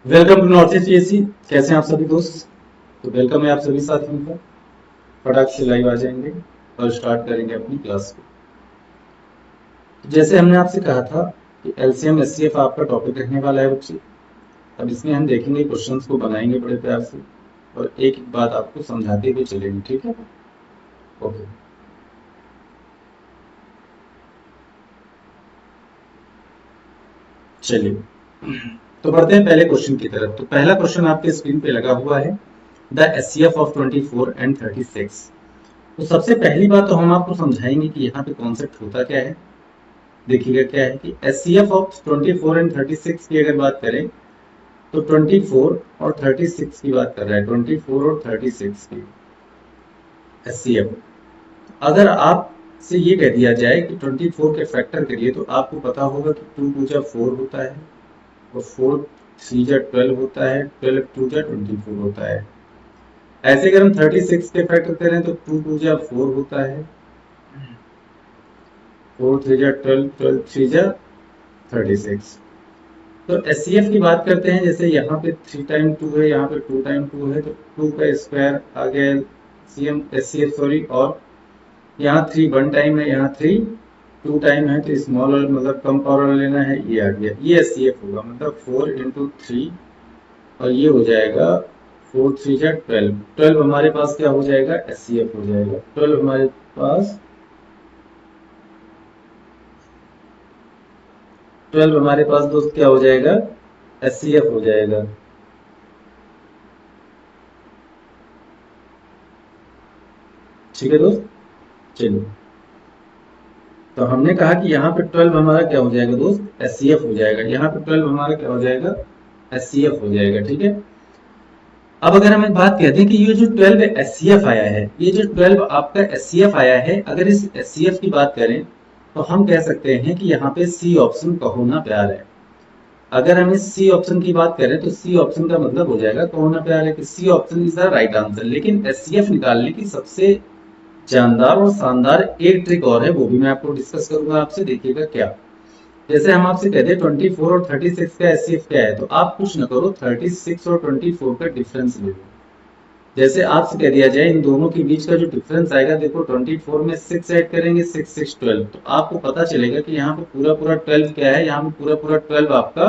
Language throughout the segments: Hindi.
Welcome to north east PSC. कैसे हैं आप सभी दोस्त? तो वेलकम है आप सभी साथियों का। फटाक से लाइव आ जाएंगे और स्टार्ट करेंगे अपनी क्लास को। तो जैसे हमने आपसे कहा था कि एलसीएम एचसीएफ आपका टॉपिक रहने वाला है बच्चे। अब इसमें हम देखेंगे, क्वेश्चंस को बनाएंगे बड़े प्यार से और एक एक बात आपको समझाते हुए चलेंगे, ठीक है? ओके, चलिए तो बढ़ते हैं पहले क्वेश्चन की तरफ। तो पहला क्वेश्चन आपके स्क्रीन पे लगा हुआ है, द एचसीएफ ऑफ 24 एंड 36। तो सबसे पहली बात तो हम आपको समझाएंगे कि यहाँ पे कॉन्सेप्ट होता क्या है। देखिएगा क्या है कि H C F of 24 and 36 की अगर बात करें तो 24 और 36 की बात कर रहा है, 24 और 36 की एच सी एफ। अगर आपसे ये कह दिया जाए कि 24 के फैक्टर करिए तो आपको पता होगा कि 2 टू जा 4 होता है और 4 3 जा 12 होता है, 12 टू जा 24 होता है। ऐसे अगर हम 36 के फैक्टर करें तो 2 टू जा 4 होता है, 4 3 जा 12, 12 3 जा 36। तो एस की बात करते हैं, जैसे यहाँ पे 3 टाइम 2 है, यहाँ पे 2 टाइम 2 है, तो 2 का स्क्वायर आ गया CM S C F sorry. और यहाँ 3 1 टाइम है, यहाँ 3 2 टाइम है, तो स्मॉल और मतलब कम पावर लेना है, ये आ गया, ये एस सी एफ होगा। मतलब 4 इंटू 3 और ये हो जाएगा 4 3 जा 12। 12 हमारे पास क्या हो जाएगा? एस सी एफ हो जाएगा। 12 हमारे पास 12 हमारे पास दोस्त क्या हो जाएगा? एस सी एफ हो जाएगा। ठीक है दोस्त, चलिए। तो हमने कहा कि यहाँ पे 12 हमारा क्या हो जाएगा दोस्त? एस सी एफ हो जाएगा। यहाँ पे 12 हमारा क्या हो जाएगा? एस सी एफ हो जाएगा, ठीक है। अब अगर हम एक बात कहते हैं कि ये जो 12 एस सी एफ आया है, ये जो 12 आपका एस सी एफ आया है, अगर इस एस सी एफ की बात करें तो हम कह सकते हैं कि यहाँ पे सी ऑप्शन कहो ना प्यार है। अगर हम इस सी ऑप्शन की बात करें तो सी ऑप्शन का मतलब हो जाएगा कहो ना प्यार है, कि C option is the right answer. लेकिन एस सी एफ निकालने की सबसे जानदार और शानदार एक ट्रिक और है, वो भी मैं आपको डिस्कस करूंगा आपसे। देखिएगा क्या। जैसे हम आपसे कहते हैं 24 और 36 का एचसीएफ क्या है, तो आप कुछ न करो, 36 और 24 का डिफरेंस ले लो। जैसे आपसे कह दिया जाए इन दोनों के बीच का जो डिफरेंस आएगा, देखो 24 में 6 ऐड करेंगे, 6 6 12, तो आपको पता चलेगा कि यहाँ पे पूरा पूरा 12 क्या है, यहाँ पे पूरा पूरा 12 आपका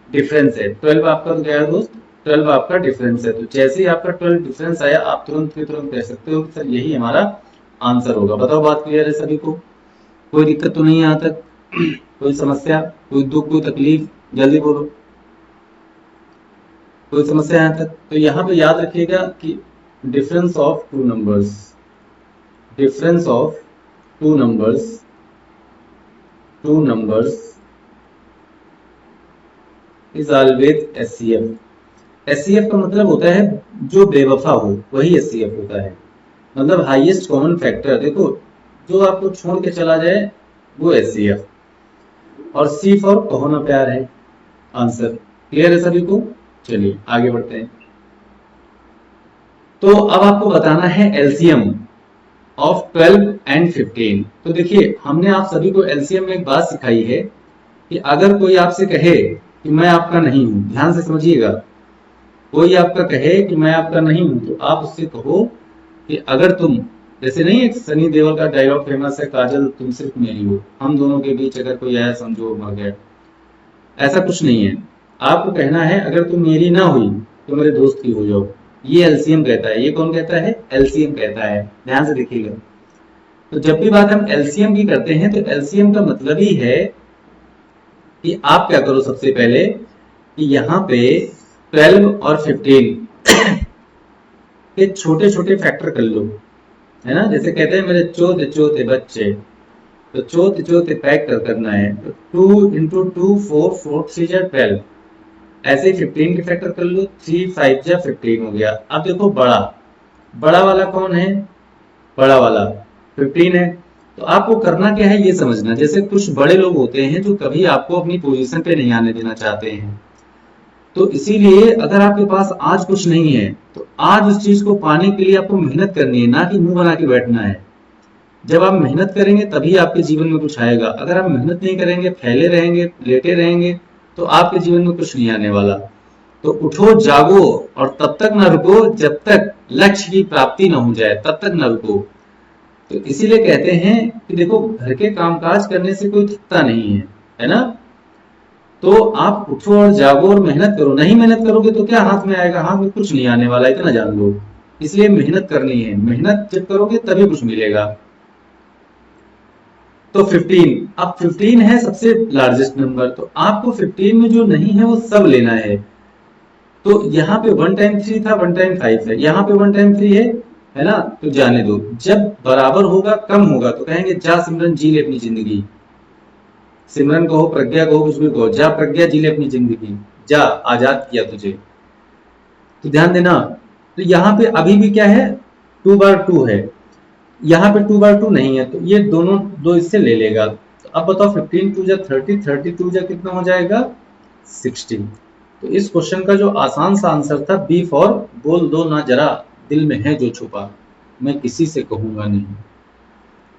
डिफरेंस है। 12 आपका तो क्या है दोस्त? 12 आपका डिफरेंस है। तो जैसे ही आपका 12 डिफरेंस आया, आप तुरंत के तुरंत कह सकते हो कि सर यही हमारा आंसर होगा। बताओ, बात क्लियर है सभी को? कोई दिक्कत तो नहीं है यहाँ तक? कोई समस्या, कोई दुख, कोई तकलीफ? जल्दी बोलो, कोई समस्या यहाँ तक? तो यहाँ पे याद रखिएगा कि difference of two numbers, difference of two numbers, two numbers is always S C F. S C F का मतलब होता है जो बेवफा हो, वही एस सी एफ होता है। मतलब हाईएस्ट कॉमन फैक्टर, देखो जो आपको छोड़ के चला जाए वो एस सी एफ। और सी फॉर कहो ना प्यार है आंसर। क्लियर है सभी को? चलिए आगे बढ़ते हैं। तो अब आपको बताना है एलसीएम ऑफ 12 एंड 15। तो देखिए, हमने आप सभी को एलसीएम में एक बात सिखाई है कि अगर कोई आपसे कहे कि मैं आपका नहीं हूं, ध्यान से समझिएगा, कोई आपका कहे कि मैं आपका नहीं हूं, तो आप उससे कहो कि अगर तुम, जैसे नहीं एक सनी देओल का डायलॉग फेमस है, काजल तुम सिर्फ मेरी हो, हम दोनों के बीच अगर कोई आया समझो मर गया। ऐसा कुछ नहीं है। आपको कहना है अगर तुम मेरी ना हुई तो मेरे दोस्त की हो जाओ। ये एलसीएम कहता है। ये कौन कहता है? एलसीएम कहता है। ध्यान से देखिएगा। तो जब भी बात हम एलसीएम की करते हैं तो एलसीएम का मतलब ही है कि आप क्या करो सबसे पहले कि यहाँ पे 12 और 15 के छोटे छोटे फैक्टर कर लो, है ना। जैसे कहते हैं मेरे चौथे चौथे बच्चे, तो चौथे चौथे फैक्टर करना है, तो 2 इंटू 2 4 4 3 जा 12। ऐसे ही 15 के फैक्टर कर लो, 3 5 जा 15 हो गया। अब देखो बड़ा, बड़ा वाला कौन है? बड़ा वाला 15 है। तो आपको करना क्या है ये समझना। जैसे कुछ बड़े लोग होते हैं जो कभी आपको अपनी पोजीशन पे नहीं आने देना चाहते हैं, तो इसीलिए अगर आपके पास आज कुछ नहीं है तो आज उस चीज को पाने के लिए आपको मेहनत करनी है, ना कि मुंह बना के बैठना है। जब आप मेहनत करेंगे तभी आपके जीवन में कुछ आएगा। अगर आप मेहनत नहीं करेंगे, फैले रहेंगे, लेटे रहेंगे, तो आपके जीवन में कुछ नहीं आने वाला। तो उठो जागो और तब तक न रुको जब तक लक्ष्य की प्राप्ति न हो जाए, तब तक न रुको। तो इसीलिए कहते हैं कि देखो, घर के कामकाज करने से कोई थकता नहीं है ना। तो आप उठो और जागो और मेहनत करो। नहीं मेहनत करोगे तो क्या हाथ में आएगा? हाथ में कुछ नहीं आने वाला, इतना जान लो। इसलिए मेहनत करनी है, मेहनत जब करोगे तभी कुछ मिलेगा। तो 15, अब 15 है सबसे लार्जेस्ट नंबर, तो आपको 15 में जो नहीं है वो सब लेना है। तो यहाँ पे 1 टाइम 3 था, 1 टाइम 5 है, यहाँ पे 1 टाइम 3 है ना। तो जाने दो, जब बराबर होगा, कम होगा तो कहेंगे जा सिमरन जी ले अपनी जिंदगी। सिमरन कहो, प्रज्ञा कहो, कुछ भी कहो, जा प्रज्ञा जी ले अपनी जिंदगी, जा आजाद किया तुझे। तो ध्यान देना। तो यहाँ पे अभी भी क्या है, 2/2 है, यहाँ पे 2/2 नहीं है, तो ये दोनों दो इससे ले लेगा। तो अब बताओ 15 टू जा 30, 32 जा कितना हो जाएगा 60। तो इस क्वेश्चन का जो आसान सा आंसर था बी फॉर बोल दो ना जरा, दिल में है जो छुपा, मैं किसी से कहूंगा नहीं।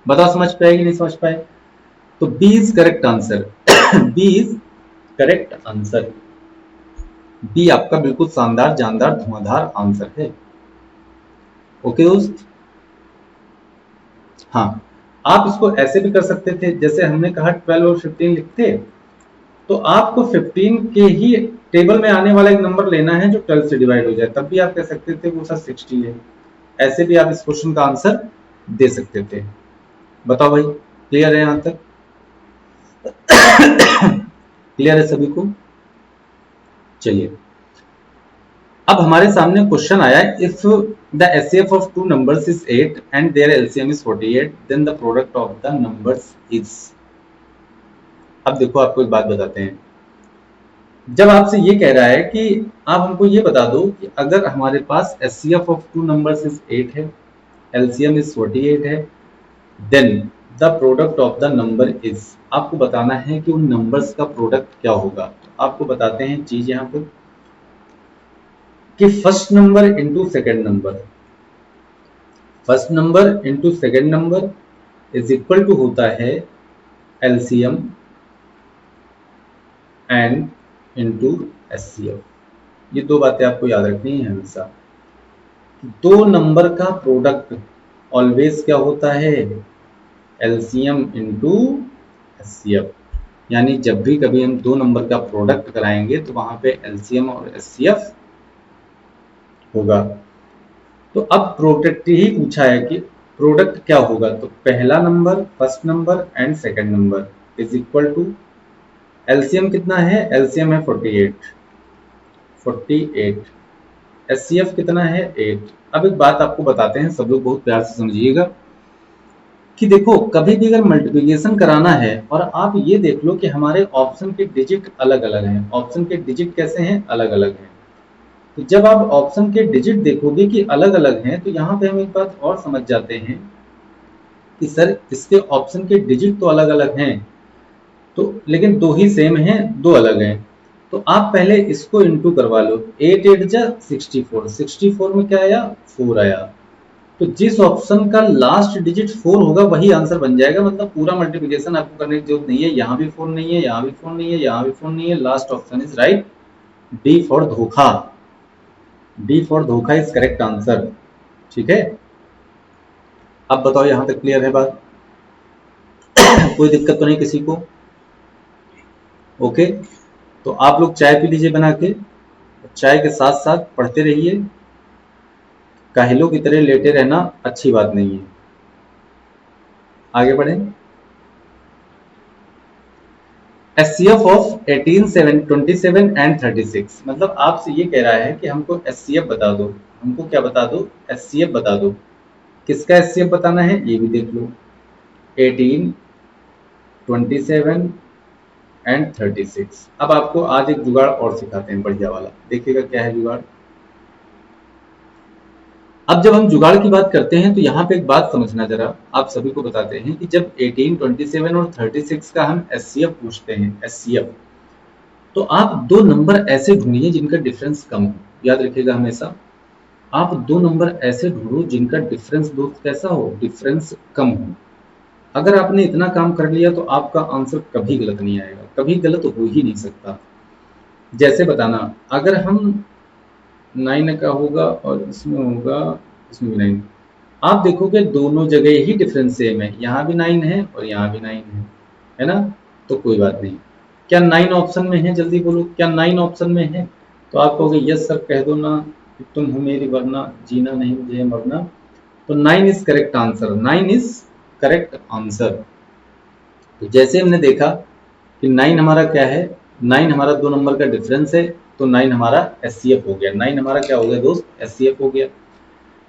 बताओ समझ पाए कि नहीं समझ पाए? तो B is correct answer. B is correct answer. B आपका बिल्कुल शानदार जानदार धुआंधार आंसर है। ओके दोस्त। हाँ, आप इसको ऐसे भी कर सकते थे, जैसे हमने कहा 12 और 15 लिखते, तो आपको 15 के ही टेबल में आने वाला एक नंबर लेना है जो 12 से डिवाइड हो जाए, तब भी आप कह सकते थे वो सर 60 है। ऐसे भी आप इस क्वेश्चन का आंसर दे सकते थे। बताओ भाई, क्लियर है यहां तक? क्लियर है सभी को? चलिए, अब हमारे सामने क्वेश्चन आया, if the HCF of two numbers is 8 and their LCM is 48, then the product of the numbers is. अब देखो, आपको एक बात बताते हैं। जब आपसे ये कह रहा है कि आप हमको ये बता दो कि अगर हमारे पास HCF of two numbers is 8 है, एलसीएम इज 48 है, then the product of the number is, आपको बताना है कि उन नंबर्स का प्रोडक्ट क्या होगा। तो आपको बताते हैं चीज यहाँ पे कि first number into second number, first number into second number is equal to होता है एलसीएम एंड इंटू एचसीएफ। ये दो बातें आपको याद रखनी है हमेशा। दो नंबर का प्रोडक्ट ऑलवेज क्या होता है, एलसीएम इंटू एचसीएफ। यानी जब भी कभी हम दो नंबर का प्रोडक्ट कराएंगे तो वहां पे एलसीएम और एचसीएफ होगा। तो अब प्रोडक्ट ही पूछा है कि प्रोडक्ट क्या होगा, तो पहला number first number and second number is equal to, LCM कितना है, एलसीएम है 48, 48, एचसीएफ कितना है 8। अब एक बात आपको बताते हैं, सब लोग बहुत प्यार से समझिएगा कि देखो, कभी भी अगर मल्टीप्लिकेशन कराना है और आप ये देख लो कि हमारे ऑप्शन के डिजिट अलग अलग हैं, ऑप्शन के डिजिट कैसे हैं, अलग अलग हैं। तो जब आप ऑप्शन के डिजिट देखोगे कि अलग अलग हैं, तो यहाँ पे हम एक बात और समझ जाते हैं कि सर इसके ऑप्शन के डिजिट तो अलग अलग हैं, तो लेकिन दो ही सेम हैं, दो अलग हैं। तो आप पहले इसको इंटू करवा लो, 8 8 जा 64, 64 में क्या आया 4 आया। तो जिस ऑप्शन का लास्ट डिजिट 4 होगा वही आंसर बन जाएगा, मतलब पूरा मल्टीप्लिकेशन आपको करने की जरूरत नहीं है। यहाँ भी 4 नहीं है, यहाँ भी 4 नहीं है, यहाँ भी 4 नहीं है, last option is right, D for धोखा। डी फॉर धोखा इज करेक्ट आंसर। ठीक है, अब बताओ यहां तक क्लियर है बात? कोई दिक्कत तो नहीं किसी को? ओके, तो आप लोग चाय पी लीजिए बना के, चाय के साथ साथ पढ़ते रहिए। काहिलों की तरह लेटे रहना अच्छी बात नहीं है। आगे बढ़ें। एचसीएफ ऑफ 18, 7, 27 एंड 36, मतलब आपसे ये कह रहा है कि हमको एचसीएफ बता दो। हमको क्या बता दो, एचसीएफ बता दो। किसका एचसीएफ बताना है ये भी देख लो, 18, 27 एंड 36। अब आपको आज एक जुगाड़ और सिखाते हैं बढ़िया वाला, देखिएगा क्या है जुगाड़। अब जब हम जुगाड़ की बात करते हैं तो यहाँ पे एक बात समझना जरा, आप सभी को बताते हैं कि जब 18, 27 और 36 का हम एचसीएफ पूछते हैं, एचसीएफ, तो आप दो नंबर ऐसे ढूंढिए जिनका डिफरेंस कम हो। याद रखिएगा हमेशा, आप दो नंबर ऐसे ढूंढो जिनका डिफरेंस दोस्त कैसा हो, डिफरेंस कम हो। अगर आपने इतना काम कर लिया तो आपका आंसर कभी गलत नहीं आएगा, कभी गलत हो ही नहीं सकता। जैसे बताना, अगर हम 9 का होगा और इसमें होगा, इसमें भी 9, आप देखोगे दोनों जगह ही डिफरेंस सेम है, यहाँ भी 9 है और यहाँ भी 9 है ना? तो कोई बात नहीं। क्या 9 ऑप्शन में है? जल्दी बोलो, क्या 9 ऑप्शन में है? तो आप कहोगे यस सर, कह दो ना कि तुम हो मेरी वरना, जीना नहीं मुझे मरना। तो 9 is correct answer, 9 is correct answer. तो जैसे हमने देखा कि 9 हमारा क्या है, 9 हमारा 2 नंबर का डिफरेंस है, तो 9 हमारा एचसीएफ हो गया। 9 हमारा क्या हो गया दोस्त? एचसीएफ हो गया।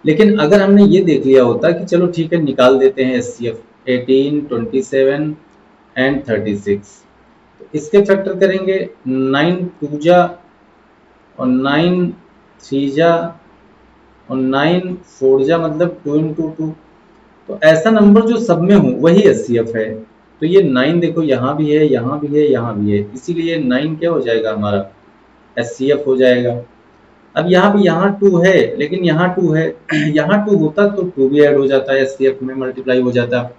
लेकिन अगर हमने ये देख लिया होता कि चलो ठीक है निकाल देते हैं एचसीएफ, 18, 27 एंड 36, तो इसके फैक्टर करेंगे, 9 टू जा और 9 थ्री जा और 9 फोर जा, मतलब 2 इंटू 2। तो ऐसा नंबर जो सब में हो वही एचसीएफ है। तो ये 9 देखो यहाँ भी है, यहाँ भी है, यहाँ भी है, इसीलिए 9 क्या हो जाएगा हमारा? एचसीएफ हो जाएगा। अब यहाँ भी, यहाँ 2 है लेकिन यहाँ 2 है, यहाँ 2 होता तो 2 भी ऐड हो जाता है, एचसीएफ में मल्टीप्लाई हो जाता,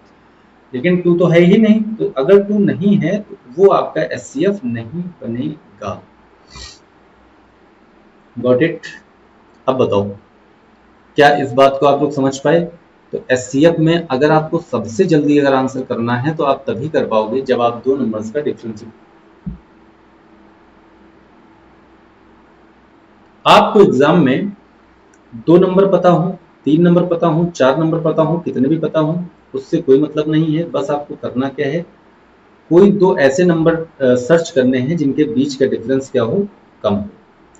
लेकिन 2 तो है ही नहीं। तो अगर 2 नहीं है तो वो आपका एचसीएफ नहीं बनेगा। Got it? अब बताओ, क्या इस बात को आप लोग समझ पाए? तो एचसीएफ में अगर आपको सबसे जल्दी अगर आंसर करना है तो आप तभी कर पाओगे जब आप दो नंबर्स का डिफरेंस, आपको एग्जाम में 2 नंबर पता हो, 3 नंबर पता हो, 4 नंबर पता हो, कितने भी पता हो, उससे कोई मतलब नहीं है। बस आपको करना क्या है, कोई दो ऐसे नंबर सर्च करने हैं जिनके बीच का डिफरेंस क्या हो? कम हो।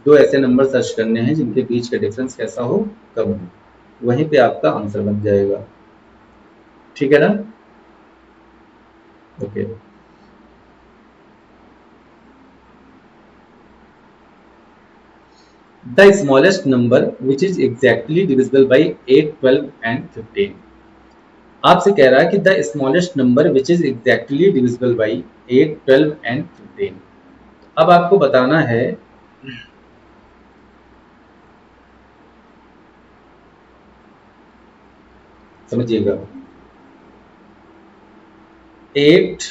दो ऐसे नंबर सर्च करने हैं जिनके बीच का डिफरेंस कैसा हो? कम हो। वहीं पे आपका आंसर बन जाएगा। ठीक है ना? Okay. The smallest number which is exactly divisible by 8, 12 and 15। आपसे कह रहा है कि the smallest number which is exactly divisible by 8, 12 and 15। अब आपको बताना है, समझिएगा, 8,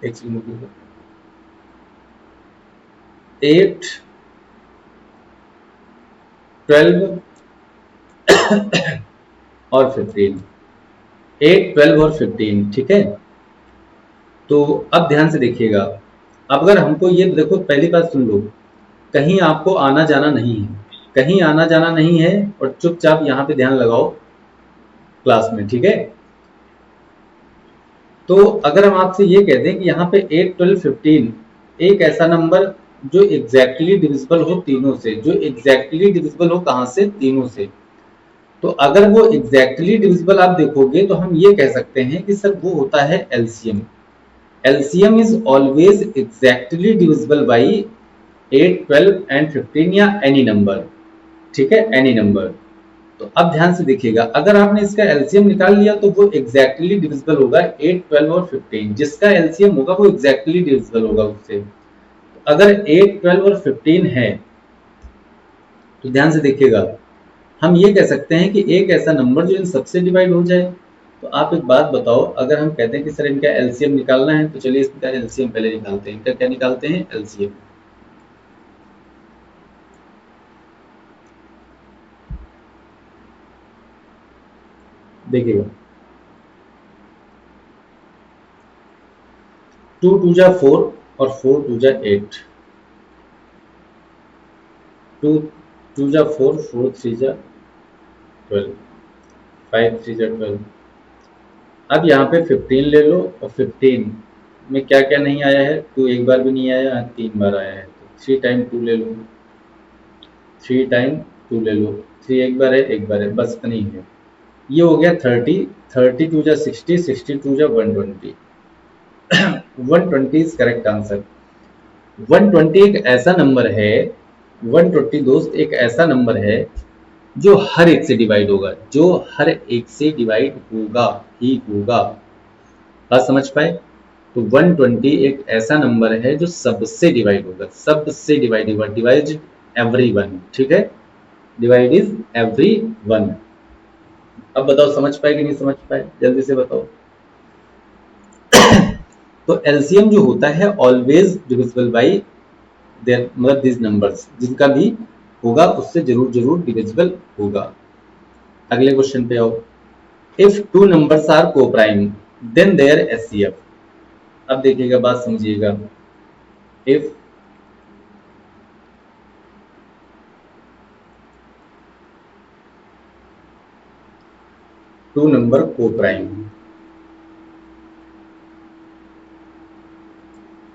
एक सेकंड, 8, 12 और 15, 8, 12 और 15, ठीक है? तो अब ध्यान से देखिएगा, अब अगर हमको ये देखो, पहली बात सुन लो, कहीं आपको आना जाना नहीं है, कहीं आना जाना नहीं है, और चुपचाप यहाँ पे ध्यान लगाओ क्लास में, ठीक है? तो अगर हम आपसे ये कह दें कि यहाँ पे 8, 12, 15 एक ऐसा नंबर जो एग्जैक्टली डिविजिबल हो तीनों से, जो एग्जैक्टली डिविजिबल हो कहाँ से? तीनों से। तो अगर वो एग्जैक्टली डिविजिबल आप देखोगे तो हम ये कह सकते हैं कि सर वो होता है LCM. LCM is always exactly divisible by 8, 12 and 15, या एनी नंबर, ठीक है? Any number. तो अब ध्यान से देखिएगा, अगर आपने इसका एलसीएम निकाल लिया तो वो एग्जैक्टली डिविजिबल होगा 8, 12 और 15, जिसका एलसीएम होगा वो एग्जैक्टली डिविजिबल होगा उससे। अगर 8, 12 और 15 है तो ध्यान से देखिएगा, हम ये कह सकते हैं कि एक ऐसा नंबर जो इन सबसे डिवाइड हो जाए। तो आप एक बात बताओ, अगर हम कहते हैं कि सर इनका एलसीएम निकालना है, तो चलिए इसका एलसीएम पहले निकालते हैं। इनका क्या निकालते हैं? एलसीएम। देखिएगा, 2 टू जा 4 और 4 टू जा 8, 2 टू जा 4, 4 थ्री जा 12, 5 थ्री जा 12। अब यहाँ पे 15 ले लो, और 15 में क्या क्या नहीं आया है? 2 एक बार भी नहीं आया, 3 बार आया है, तो 3 टाइम 2 ले लो, 3 टाइम 2 ले लो, 3 एक बार है, बस इतनी ही है। ये हो गया 30, 30 टू जा 60, 60 टू जा 120, 120 इज करेक्ट आंसर। 120 एक ऐसा नंबर है, 120 दोस्त एक ऐसा नंबर है जो हर एक से डिवाइड होगा, जो हर एक से डिवाइड होगा ही होगा। बात समझ पाए? तो 120 एक ऐसा नंबर है जो सबसे डिवाइड होगा, सबसे डिवाइड होगा, डिवाइड एवरी वन, ठीक है? Divide is every one. अब बताओ समझ पाए कि नहीं समझ पाए? जल्दी से बताओ। तो एलसीएम जो होता है ऑलवेज डिविजिबल बाई देयर, मतलब दिस नंबर्स, जिनका भी होगा उससे जरूर जरूर डिविजिबल होगा। अगले क्वेश्चन पे आओ। इफ टू नंबर्स आर को प्राइम देन देयर एचसीएफ। अब देखिएगा, बात समझिएगा। इफ टू नंबर को प्राइम,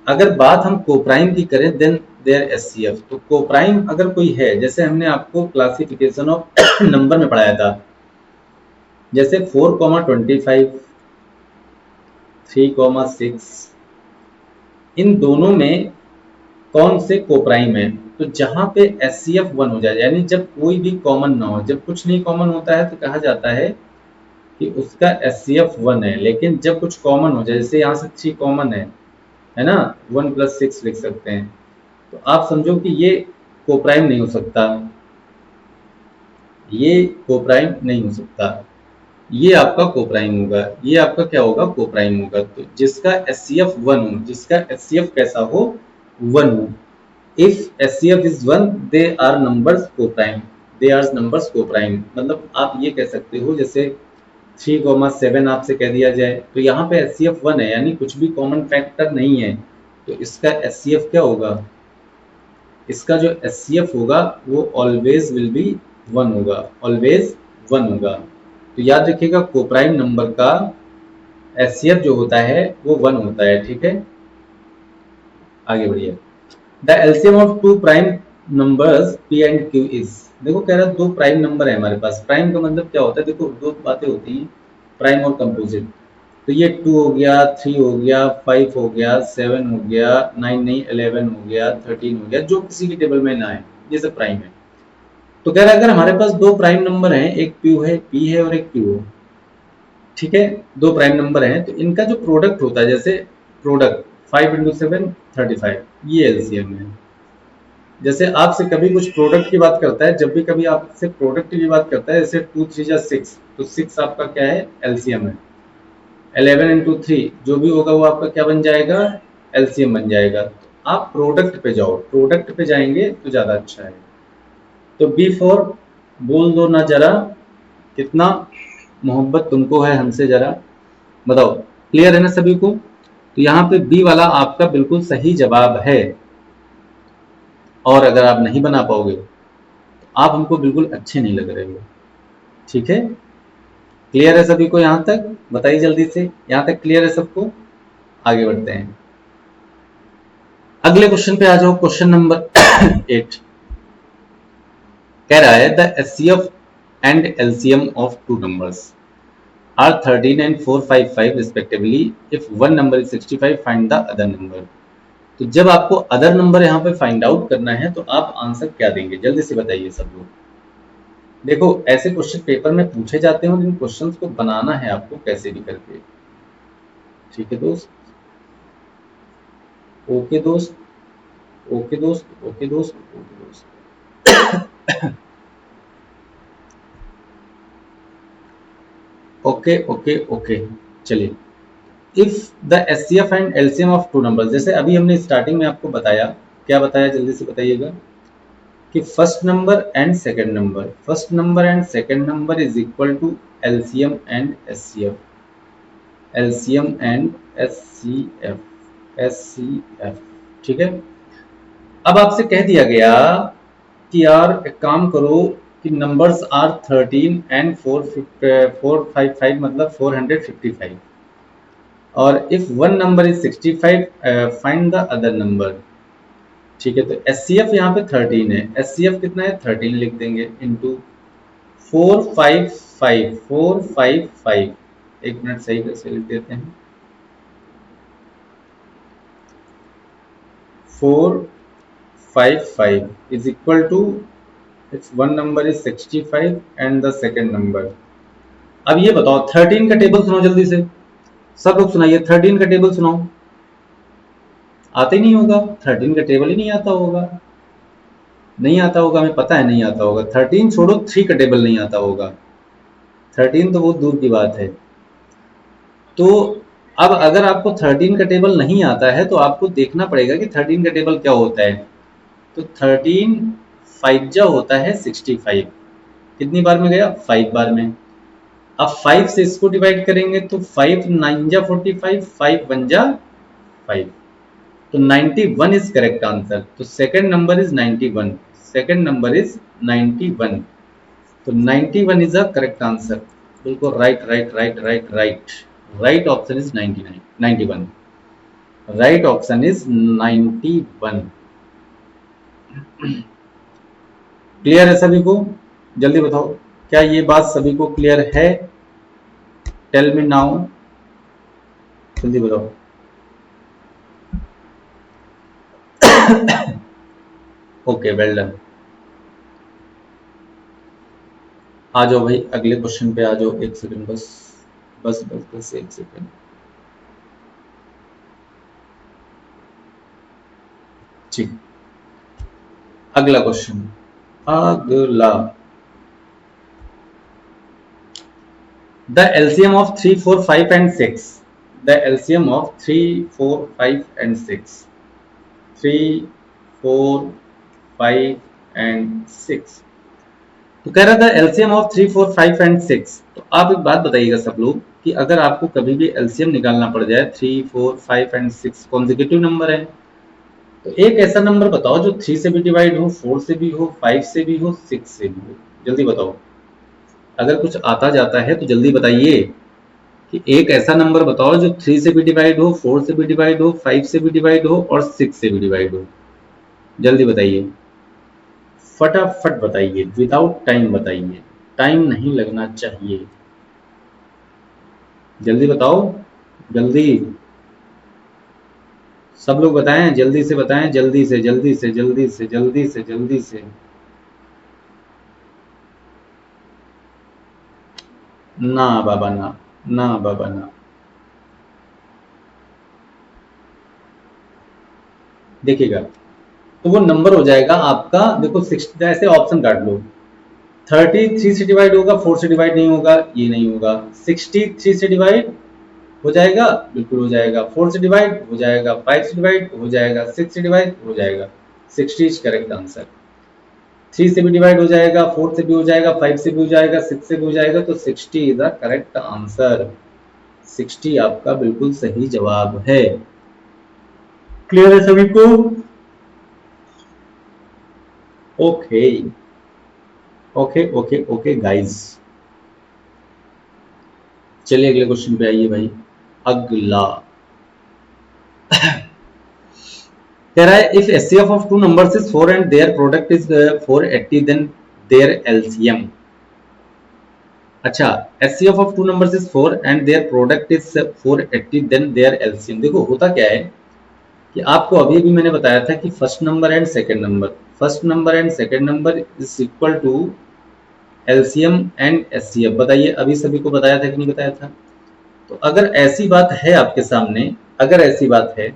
अगर बात हम कोप्राइम की करें देन देयर एचसीएफ, तो कोप्राइम अगर कोई है, जैसे हमने आपको क्लासिफिकेशन ऑफ नंबर में पढ़ाया था, जैसे 4,25, 3,6, इन दोनों में कौन से कोप्राइम है? तो जहां पे एचसीएफ 1 हो जाए, यानी जब कोई भी कॉमन ना हो, जब कुछ नहीं कॉमन होता है तो कहा जाता है कि उसका एचसीएफ 1 है। लेकिन जब कुछ कॉमन हो जाए, जैसे यहाँ से 3 कॉमन है ना, 1+6 लिख सकते हैं, तो आप समझो कि ये कोप्राइम नहीं हो सकता, ये कोप्राइम नहीं हो सकता, ये आपका कोप्राइम होगा, ये आपका क्या होगा? कोप्राइम होगा। तो जिसका एचसीएफ 1 हो, जिसका एचसीएफ कैसा हो? 1 हो। If HCF is 1 they are numbers coprime, they are numbers coprime, मतलब आप ये कह सकते हो, जैसे 3,7 आपसे कह दिया जाए, तो यहाँ पे एचसीएफ 1 है, यानी कुछ भी कॉमन फैक्टर नहीं है, तो इसका एचसीएफ क्या होगा? इसका जो एचसीएफ होगा वो ऑलवेज विल बी 1 होगा, ऑलवेज 1 होगा। तो याद रखिएगा, कोप्राइम नंबर का एचसीएफ जो होता है वो 1 होता है, ठीक है। आगे बढ़िए। The LCM of two prime numbers P and Q is, देखो कह रहा है दो प्राइम नंबर है हमारे पास। प्राइम का मतलब क्या होता है? देखो दो बातें होती हैं, प्राइम और कंपोजिट। तो ये 2 हो गया, 3 हो गया, 5 हो गया, 7 हो गया, 9 नहीं 11 हो गया, 13 हो गया, जो किसी की टेबल में ना है, ये सब प्राइम है। तो कह रहा है अगर हमारे पास दो प्राइम नंबर हैं, एक पी है और एक क्यू है, ठीक है, दो प्राइम नंबर हैं, तो इनका जो प्रोडक्ट होता है, जैसे प्रोडक्ट 5 × 7 35, ये एलसीएम है। जैसे आपसे कभी कुछ प्रोडक्ट की बात करता है, जब भी कभी आपसे प्रोडक्ट की बात करता है, जैसे 2 3 6, तो 6 आपका क्या है? एलसीएम है। 11 × 3 जो भी होगा वो आपका क्या बन जाएगा? एलसीएम बन जाएगा। तो आप प्रोडक्ट पे जाओ, प्रोडक्ट पे जाएंगे तो ज्यादा अच्छा है। तो B4 बोल दो ना जरा, कितना मोहब्बत तुमको है हमसे जरा, बताओ। क्लियर है ना सभी को? तो यहाँ पे बी वाला आपका बिल्कुल सही जवाब है। और अगर आप नहीं बना पाओगे तो आप हमको बिल्कुल अच्छे नहीं लग रहे हो, ठीक है। क्लियर है सभी को यहाँ तक? बताइए जल्दी से, यहाँ तक क्लियर है सबको? आगे बढ़ते हैं। अगले क्वेश्चन पे आ जाओ, क्वेश्चन नंबर 8। कह रहा है the HCF and LCM of two numbers are 13 and 455 respectively. If one number is 65, find the other number. तो जब आपको अदर नंबर यहाँ पे फाइंड आउट करना है तो आप आंसर क्या देंगे? जल्दी से बताइए सब लोग। देखो ऐसे क्वेश्चन पेपर में पूछे जाते हैं, इन क्वेश्चंस को बनाना है आपको कैसे भी करके, ठीक है दोस्त? ओके दोस्त, ओके दोस्त, ओके दोस्त, ओके दोस्त। ओके ओके ओके, चलिए। If the HCF and LCM of two numbers, जैसे अभी हमने स्टार्टिंग में आपको बताया, क्या बताया जल्दी से बताइएगा? कि first number and second number, first number and second number is equal to LCM and HCF, LCM and HCF, HCF, ठीक है। अब आपसे कह दिया गया कि यार एक काम करो कि नंबर्स आर 13 एंड 455, मतलब 455, और if one number is 65, find the other number, ठीक है। तो एचसीएफ यहाँ पे 13 है, एचसीएफ कितना है? 13 लिख देंगे इंटू 455, 455, एक मिनट सही कैसे लिख देते हैं, 455 is equal to, its one number is 65 and the second number. अब ये बताओ 13 का टेबल सुनाओ जल्दी से, सब लोग सुनाइए, 13 का टेबल सुनाओ। आता ही नहीं होगा, 13 का टेबल ही नहीं आता होगा, नहीं आता होगा, हमें पता है नहीं आता होगा। 13 छोड़ो, 3 का टेबल नहीं आता होगा, 13 तो बहुत दूर की बात है। तो अब अगर आपको 13 का टेबल नहीं आता है तो आपको देखना पड़ेगा कि 13 का टेबल क्या होता है। तो 13 5 जा होता है 65। कितनी बार में गया? 5 बार में। अब 5 से इसको डिवाइड करेंगे तो 5 9 जा 45, 5 1 जा 5। तो 91 इज करेक्ट आंसर। तो second number is 91। Second number is 91। तो 91 इज अ करेक्ट आंसर। बिल्कुल right right right right right. Right option is 99 91। Right option is 91। Clear है सभी को? जल्दी बताओ, क्या ये बात सभी को क्लियर है? टेल मी नाउ, जल्दी बताओ। Okay, well done. आ जाओ भाई, अगले क्वेश्चन पे आ जाओ। एक सेकंड बस, बस बस बस एक सेकंड। ठीक, अगला क्वेश्चन। अगला, the LCM of 3 4 5 and 6। The LCM of 3 4 5 and 6। 3 4 5 and 6। तो कह रहा था एलसीएम ऑफ 3 4 5 एंड 6। तो आप एक बात बताइएगा सब लोग कि अगर आपको कभी भी एलसीएम निकालना पड़ जाए, 3 4 5 एंड 6 कॉन्जिक्यूटिव नंबर है, तो एक ऐसा नंबर बताओ जो 3 से भी डिवाइड हो, 4 से भी हो, 5 से भी हो, 6 से भी हो। जल्दी बताओ, अगर कुछ आता जाता है तो जल्दी बताइए कि एक ऐसा नंबर बताओ जो 3 से भी डिवाइड हो, 4 से भी डिवाइड हो, 5 से भी डिवाइड हो और 6 से भी डिवाइड हो। जल्दी बताइए, फटाफट बताइए, विदाउट टाइम बताइए, टाइम नहीं लगना चाहिए। जल्दी बताओ, जल्दी। सब लोग बताएं, जल्दी से बताएं, जल्दी से जल्दी से जल्दी से जल्दी से जल्दी से। ना बाबा ना, ना बाबा ना। देखिएगा, तो वो नंबर हो जाएगा आपका, देखो 60, ऐसे ऑप्शन काट लो। 33 से डिवाइड होगा, 4 से डिवाइड नहीं होगा, ये नहीं होगा। 63 से डिवाइड हो जाएगा, बिल्कुल हो जाएगा। 4 से डिवाइड हो जाएगा, 5 से डिवाइड हो जाएगा, 6 से डिवाइड हो जाएगा। 60 इज करेक्ट आंसर। 3 से भी डिवाइड हो जाएगा, 4 से भी हो जाएगा, 5 से भी हो जाएगा, 6 से भी हो जाएगा। तो 60 इज द करेक्ट आंसर। 60 आपका बिल्कुल सही जवाब है। क्लियर है सभी को? Okay okay okay okay guys, चलिए अगले क्वेश्चन पे आइए भाई। अगला कह रहा है, if HCF of two numbers is 4 and their product is 480 then their LCM. अच्छा, HCF of two numbers is 4 and their product is 480 then their LCM. देखो होता क्या है कि आपको अभी अभी मैंने बताया था कि first number and second number, first number and second number is equal to LCM and HCF. बताइए, अभी सभी को बताया था कि नहीं बताया था? तो अगर ऐसी बात है आपके सामने, अगर ऐसी बात है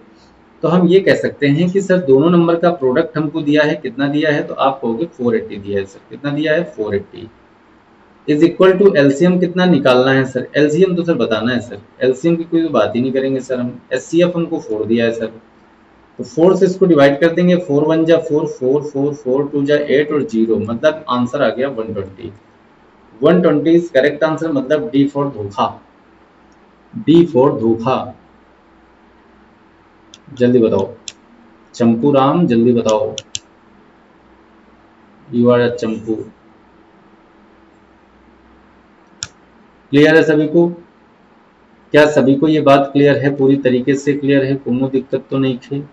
तो हम ये कह सकते हैं कि सर दोनों नंबर का प्रोडक्ट हमको दिया है, कितना दिया है? तो आप कहोगे 480 दिया है सर। कितना दिया है? 480 इज इक्वल टू एलसीएम कितना निकालना है सर? एलसीएम तो सर बताना है सर, एलसीएम की कोई बात ही नहीं करेंगे सर हम। एचसीएफ हमको 4 दिया है सर, तो 4 से इसको डिवाइड कर देंगे। 4 1 जा 4, 4 4 4 2 जा 8 और 0, मतलब आंसर आ गया 120। 120 इज करेक्ट आंसर, मतलब डी फॉर धोखा। डी फॉर धोखा। जल्दी बताओ चंपू राम, जल्दी बताओ। You are a champu. Clear है सभी को? क्या सभी को ये बात क्लियर है? पूरी तरीके से क्लियर है? कोनो दिक्कत तो नहीं थी?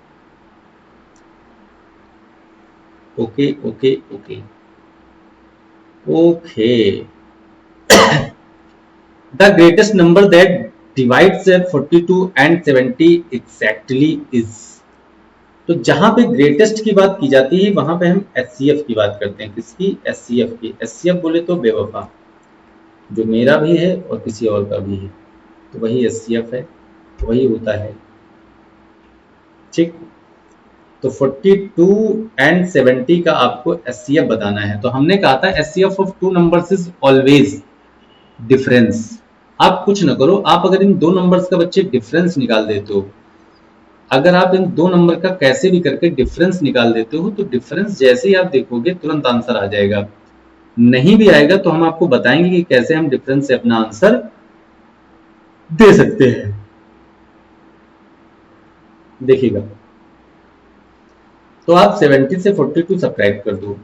Okay okay okay okay. The greatest number that divides 42 and 70 exactly is. तो जहां पे ग्रेटेस्ट की बात की जाती है वहां पे हम एचसीएफ की बात करते हैं। किसकी? एचसीएफ की। एचसीएफ बोले तो बेवफा, जो मेरा भी है और किसी और का भी है, तो वही एचसीएफ है, वही होता है। ठीक, तो 42 एंड 70 का आपको एचसीएफ बताना है। तो हमने कहा था HCF of two numbers is always difference. आप कुछ ना करो, आप अगर इन दो नंबर्स का बच्चे डिफरेंस निकाल देते हो, अगर आप इन दो नंबर का कैसे भी करके डिफरेंस निकाल देते हो, तो डिफरेंस जैसे ही आप देखोगे तुरंत आंसर आ जाएगा। नहीं भी आएगा तो हम आपको बताएंगे कि कैसे हम डिफरेंस से अपना आंसर दे सकते हैं। देखिएगा, तो आप 70 से 42 सब्ट्रैक्ट कर दो।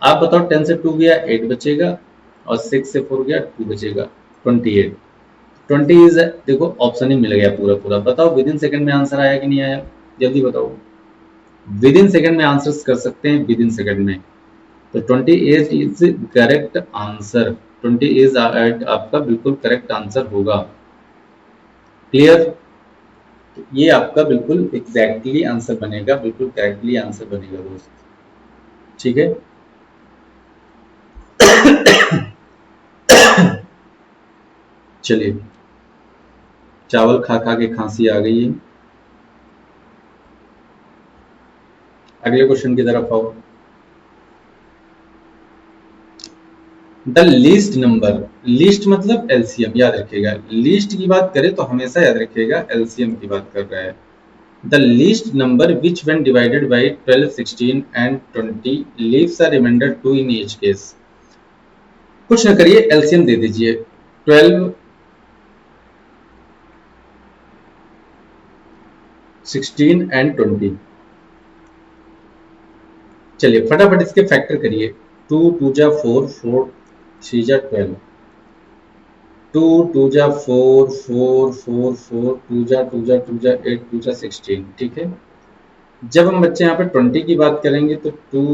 आप बताओ, 10 से 2 गया 8 बचेगा, और 6 से 4 गया 2 बचेगा, 28। 20 इज, देखो ऑप्शन ही मिल गया पूरा पूरा। बताओ विद इन सेकंड में आंसर आया कि नहीं आया, जल्दी बताओ। विद इन सेकंड में आंसर कर सकते हैं, विद इन सेकंड में। तो 28 इज करेक्ट आंसर। 28 आपका बिल्कुल करेक्ट आंसर होगा। क्लियर? ये आपका बिल्कुल एग्जैक्टली आंसर बनेगा, बिल्कुल करेक्टली आंसर बनेगा दोस्त। ठीक है, चलिए, चावल खा खा के खांसी आ गई है। अगले क्वेश्चन की तरफ आओ। द लीस्ट नंबर, लीस्ट मतलब एलसीएम, याद रखिएगा। लीस्ट की बात करें तो हमेशा याद रखिएगा एलसीएम की बात कर रहा है। The least number which when divided by 12, 16 and 20 leaves a remainder 2 in each case. कुछ न करिए, एलसीएम दे दीजिए। 12, 16 एंड 20। चलिए फटाफट इसके फैक्टर करिए। 2 2 जा 4, 4 3 जा 12, 2 2 जा 4, 4 4 4, 2 जा 2 जा 2 जा 8, 2 जा 16। ठीक है, जब हम बच्चे यहाँ पे 20 की बात करेंगे तो 2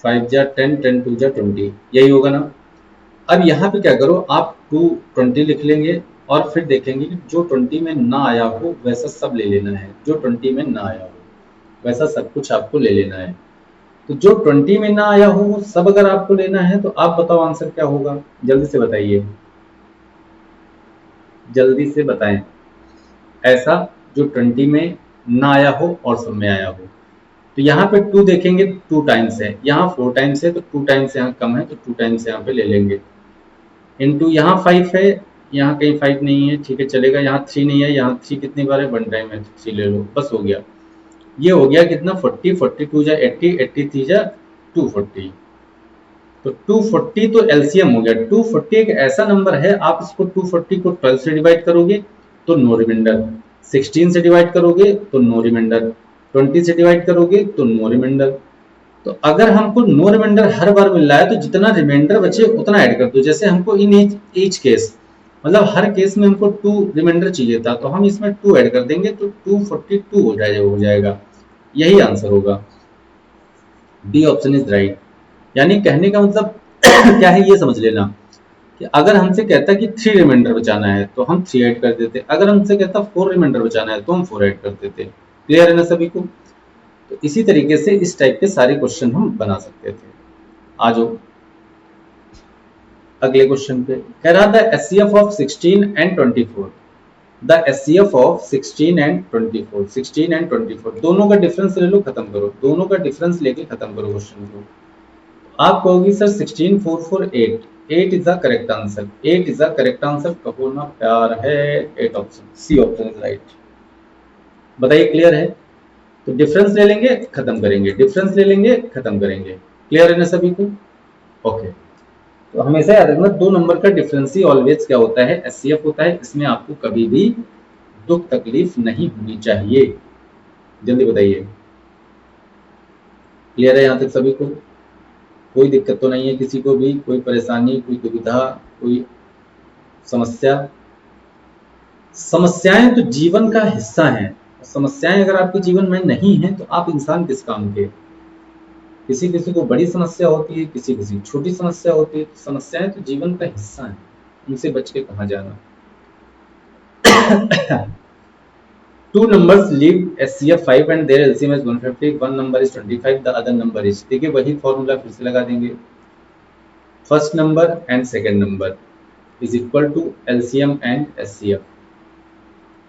5 जा 10, 10 2 जा 20, यही होगा ना। अब यहाँ पे क्या करो, आप 220 लिख लेंगे, और फिर देखेंगे कि जो 20 में ना आया हो वैसा सब ले लेना है। जो 20 में ना आया हो वैसा सब कुछ आपको ले लेना है। तो जो 20 में ना आया हो वो सब अगर आपको लेना है, तो आप बताओ आंसर क्या होगा, जल्दी से बताइए, जल्दी से बताएं। ऐसा जो 20 में ना आया हो और सब में आया हो। तो यहाँ पे 2 देखेंगे, 2 टाइम्स है, यहाँ 4 टाइम्स है, तो 2 टाइम्स यहाँ कम है, तो 2 टाइम्स यहाँ पे ले लेंगे। इनटू यहाँ 5 है, यहाँ कहीं 5 नहीं है, ठीक है चलेगा। यहाँ 3 नहीं है, यहाँ 3 कितनी बार है, 1 टाइम है, तो 3 ले लो, बस हो गया। ये हो गया कितना, 40, 42 जा 80, 83 जा 240। तो 240 तो एलसीएम हो गया। 240 एक ऐसा नंबर है, आप इसको 240 को 12 से डिवाइड करोगे तो नो रिमाइंडर, 16 से डिवाइड करोगे तो नो रिमाइंडर, 20 से डिवाइड करोगे तो नो रिमाइंडर। तो अगर हमको नो रिमाइंडर हर बार मिल रहा है, तो जितना रिमाइंडर बचे उतना ऐड कर दो। जैसे हमको इन ईच केस, मतलब हर केस में हमको 2 रिमाइंडर चाहिए था, तो हम इसमें 2 ऐड कर देंगे, तो 242 हो जाएगा। यही आंसर होगा। D option is right. यानी कहने का मतलब क्या है, ये समझ लेना कि अगर हमसे कहता कि 3 रिमाइंडर बचाना है तो हम 3 ऐड कर देते, अगर हमसे कहता 4 रिमाइंडर बचाना है तो हम 4 ऐड कर देते। क्लियर है ना सभी को? तो इसी तरीके से इस टाइप के सारे क्वेश्चन हम बना सकते थे। आ जाओ अगले क्वेश्चन पे। कह रहा था HCF of 16 and 24। The HCF of 16 and 24, 16 and 24 दोनों का डिफरेंस ले लो, खत्म करो। दोनों का डिफरेंस लेके खत्म करो क्वेश्चन को। आप कहोगी sir 16 4 4 8, 8 is the correct answer. 8 is the correct answer, कहो ना प्यार है। 8 option, C option is right. बताइए क्लियर है? तो डिफरेंस ले लेंगे खत्म करेंगे, डिफरेंस ले लेंगे खत्म करेंगे। क्लियर है ना सभी को? ओके। तो हमेशा याद रखना, दो नंबर का डिफरेंस ही ऑलवेज क्या होता है, एचसीएफ होता है। इसमें आपको कभी भी दुख तकलीफ नहीं होनी चाहिए। जल्दी बताइए, क्लियर है यहाँ तक सभी को? कोई दिक्कत तो नहीं है किसी को भी, कोई परेशानी, कोई दुविधा, कोई समस्या? समस्याएं तो जीवन का हिस्सा हैं। समस्याएं अगर आपके जीवन में नहीं है तो आप इंसान किस काम के? किसी किसी को बड़ी समस्या होती है, किसी किसी छोटी समस्या होती है। समस्याएं तो जीवन का हिस्सा हैं, उनसे बच के कहाँ जाना। Two numbers leave SCF 5 and their LCM is 150. One number is 25, the other number is, देखिए वही फॉर्मूला फिर से लगा देंगे। First number and second number is equal to LCM and SCF,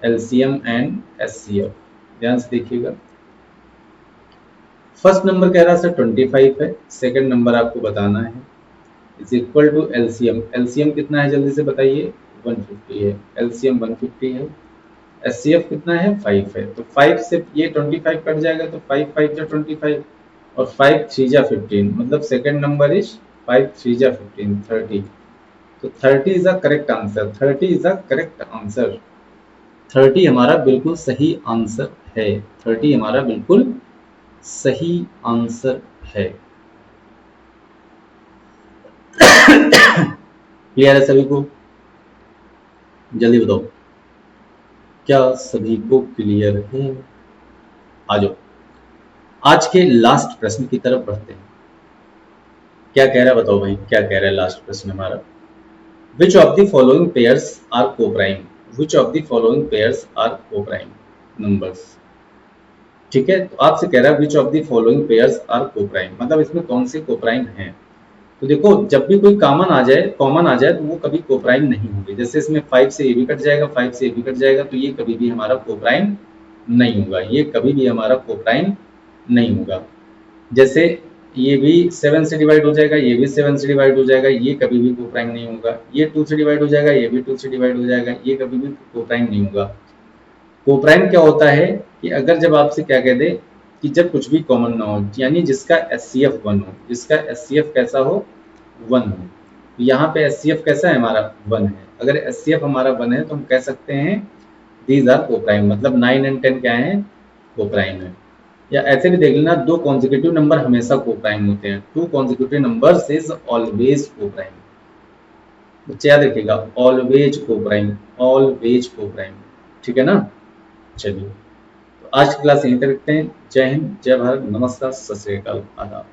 LCM and SCF। ध्यान से देखिएगा, फर्स्ट नंबर कह रहा है सर 25 है, सेकेंड नंबर आपको बताना है, is equal to LCM। LCM कितना है जल्दी से बताइए, 150 है, एलसीएम 150 है, एचसीएफ कितना है 5 है, तो 5 से ये 25 कट जाएगा, तो 5 5 जा 25 और 5 3 जा 15, मतलब सेकंड नंबर इज 5 3 जा 15 30। तो 30 is the correct answer, 30 is the correct answer. 30 हमारा बिल्कुल सही आंसर है, 30 हमारा बिल्कुल सही आंसर है। क्लियर है सभी को? जल्दी बताओ, क्या सभी को क्लियर है? आ जाओ, आज के लास्ट प्रश्न की तरफ बढ़ते हैं। क्या कह रहा है बताओ भाई, क्या कह रहा है लास्ट प्रश्न हमारा? Which of the following pairs are co-prime? Which of the following pairs are co-prime numbers? ठीक है, तो आपसे कह रहा है which of the following pairs are coprime, मतलब इसमें कौन से कोप्राइम हैं। तो देखो, जब भी कोई कॉमन आ जाए तो वो कभी कोप्राइम नहीं होंगे। जैसे इसमें 5 से ए भी कट जाएगा, 5 से ए भी कट जाएगा, तो ये कभी भी हमारा कोप्राइम नहीं होगा, ये कभी भी हमारा कोप्राइम नहीं होगा। जैसे ये भी 7 से डिवाइड हो जाएगा, ये भी 7 से डिवाइड हो जाएगा, ये कभी भी कोप्राइम नहीं होगा। ये 2 से डिवाइड हो जाएगा, ये भी 2 से डिवाइड हो जाएगा, ये कभी भी कोप्राइम नहीं होगा। कोप्राइम क्या होता है कि अगर जब आपसे क्या कह दे कि जब कुछ भी कॉमन ना हो, यानी जिसका एचसीएफ 1 हो, जिसका एचसीएफ कैसा हो 1 हो। तो यहाँ पे एचसीएफ कैसा है हमारा 1 है। अगर एचसीएफ हमारा 1 है तो हम कह सकते हैं दीज आर कोप्राइम, मतलब 9 एंड 10 क्या है, कोप्राइम है। या ऐसे भी देख लेना, दो कॉन्जिक्यूटिव नंबर हमेशा कोप्राइम होते हैं, two consecutive numbers is always coprime. बच्चे याद रखिएगा, ऑलवेज कोप्राइम, ऑलवेज कोप्राइम। ठीक है ना? चलिए, तो आज की क्लास यहीं तक रखते हैं। जय हिंद, जय भारत, नमस्कार, सत श्री अकाल, आदाब।